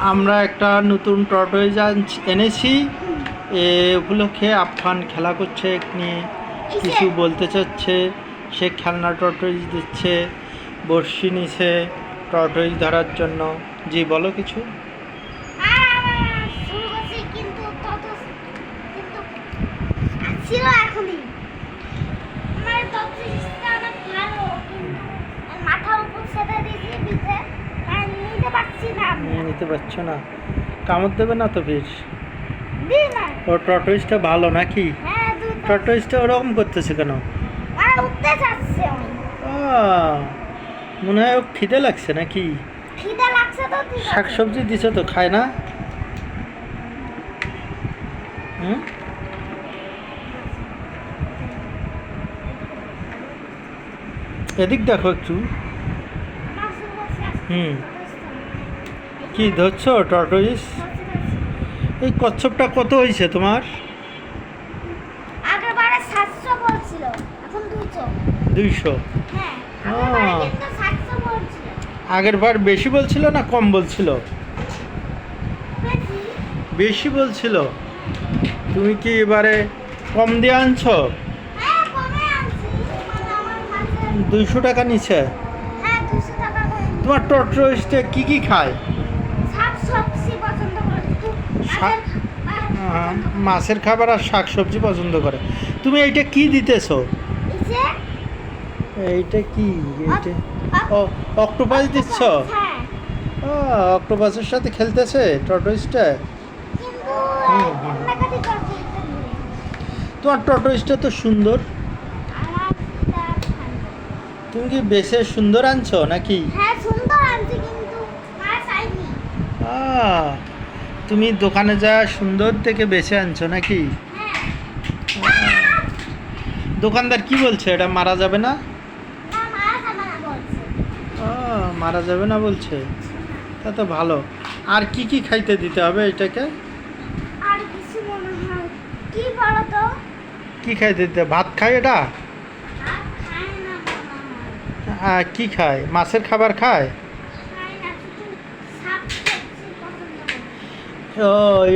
আমরা একটা নতুন টর্টয়েজ এনেছি। এ উপলক্ষে আফফান খেলা করছে নিয়ে, কিছু বলতে চাচ্ছে। সে খেলনা টর্টয়েজ দিচ্ছে, বড়শি নিছে টর্টয়েজ ধরার জন্য। জি বলো কিছু। নিতে পারছো না, কামড় দেবে না তো ফির? ও টর্টয়েজটা ভালো নাকি? টর্টয়েজটা ওরকম করতেছে কেন? মনে হয় ও খিদে লাগছে নাকি? শাকসবজি দিছো তো, খায় না? এদিক দেখো একটু। কি ধরছো টর্টয়েজ? এই কচ্ছপটা কত হয়েছে তোমার? 200। আগের বার বেশি বলছিল না কম বলছিল? বেশি বলছিল। তুমি কি এবারে কম দিয়ে আনছো? 200 টাকা নিচ্ছে। তোমার টর্টয়েজটা কি কি খায়? মাছের খাবার আর শাক সবজি পছন্দ করে। তুমি এইটা কি দিতেছো? এইটা কি? এইটা অক্টোপাস দিচ্ছ? অক্টোপাসের সাথে খেলতেছে টর্টয়েজটা। তোমার টর্টয়েজটা তো সুন্দর। তুমি কি বেশি সুন্দর আনছো নাকি? তুমি দোকানে যা সুন্দর থেকে বেছে আনছো নাকি? দোকানদার কি বলছে, এটা মারা যাবে না? মারা যাবে না বলছে। তা তো ভালো। আর কি কি খাইতে দিতে হবে এটাকে? কি খাইতে দিতে? ভাত খায় এটা? কি খায়? মাছের খাবার খায়?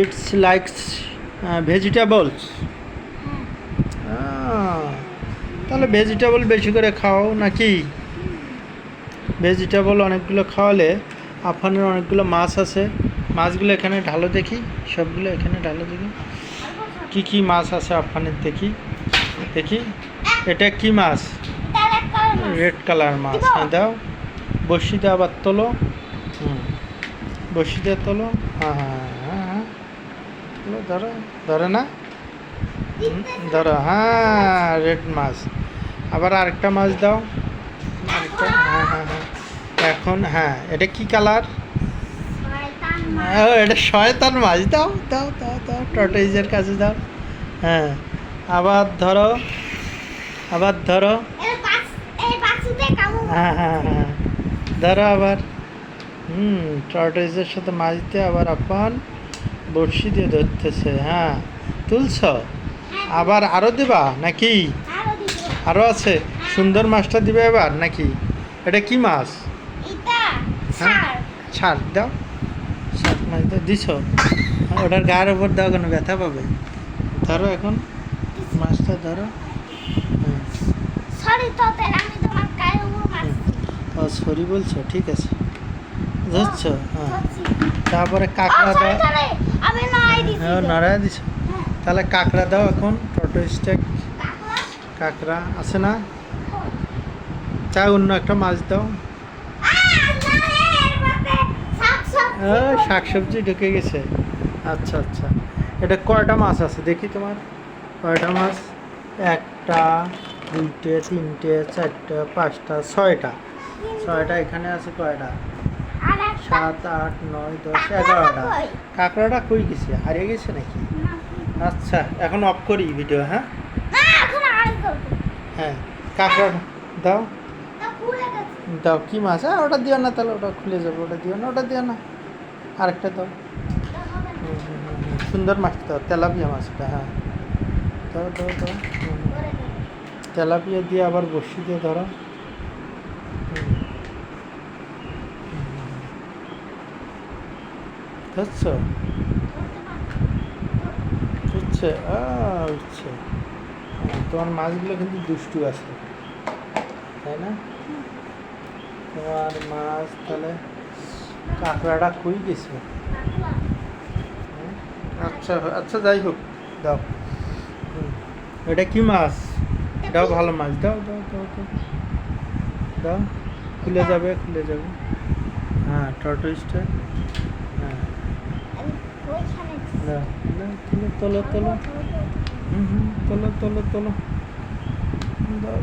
It's likes vegetables. তাহলে ভেজিটেবল বেশি করে খাও নাকি? ভেজিটেবল অনেকগুলো খাওয়ালে। আফানের অনেকগুলো মাছ আছে, মাছগুলো এখানে ঢালো দেখি, সবগুলো এখানে ঢালো দেখি। কি কি মাছ আছে আফানের দেখি দেখি। এটা কি মাছ? রেড কালার মাছ। হ্যাঁ দাও, বড়শি দিয়ে আবার তোলো। বড়শি দিয়ে তোলো। হ্যাঁ হ্যাঁ হ্যাঁ হ্যাঁ, ধরো ধরে না, ধরো। হ্যাঁ রেড মাছ। আবার আরেকটা মাছ দাও, আরেকটা। হ্যাঁ হ্যাঁ হ্যাঁ, এখন হ্যাঁ এটা কি কালার? এটা শয়তান মাছ। দাও দাও দাও দাও, টর্টয়েজের কাছে দাও। হ্যাঁ আবার ধরো, আবার ধরো। হ্যাঁ হ্যাঁ হ্যাঁ, ধরো আবার। টর্টয়েজের সাথে মাছ দিয়ে আবার আপান বড়শি দিয়ে ধরতেছে। হ্যাঁ তুলছ? আবার আরও দেবা নাকি? আরও আছে? সুন্দর মাছটা দিবে এবার নাকি? এটা কি মাছ? হ্যাঁ ছাড় দাও, শাক মাছ দাও। দিছ? ওটার গায়ের ওপর দাও, কেন ব্যথা পাবে। ধরো এখন মাছটা ধরো। সরি বলছো, ঠিক আছে ধরছো। হ্যাঁ তারপরে কাঁকড়া দাও। হ্যাঁ নড়াই দিছ। তাহলে কাঁকড়া দাও এখন। টর্টয়েজটা কাঁকড়া আছে না? চাই অন্য একটা মাছ দাও। শাক সবজি ঢুকে গেছে। আচ্ছা আচ্ছা, এটা কয়টা মাছ আছে দেখি তোমার? কয়টা মাছ? একটা, দুইটে, তিনটে, চারটে, পাঁচটা, ছয়টা। ছয়টা এখানে আছে। কয়টা? 7, 8, 9, 10, 11টা। কাঁকড়াটা কই গেছে? হারিয়ে গেছে নাকি? আচ্ছা এখন অফ করি ভিডিও। হ্যাঁ হ্যাঁ, কাঁকড়া দাও দাও। কি মাছ? ওটা দিও না, তাহলে ওটা খুলে যাবে। ওটা দিও না, ওটা দিও না, আরেকটা দাও। সুন্দর মাছটা দাও, তেলাপিয়া মাছটা। হ্যাঁ দাও দাও দাও। তেলাপিয়া দিয়ে আবার বড়শি দিয়ে ধরো। ধরছো? উঠছে উঠছে। তোমার মাছগুলো কিন্তু দুষ্টু আছে, তাই না? তোমার মাছ তাহলে কাঁকড়াটা কই গেছে? আচ্ছা আচ্ছা, যাই হোক, দাও। এটা কি মাছ? দাও, ভালো মাছ, দাও দাও দাও দাও দাও। খুলে যাবে, খুলে যাবে। হ্যাঁ, টর্টোইসটা। হ্যাঁ, দাও দাও, তোলো তোলো তোলো। হুম, তোলো তোলো তোলো। দাও।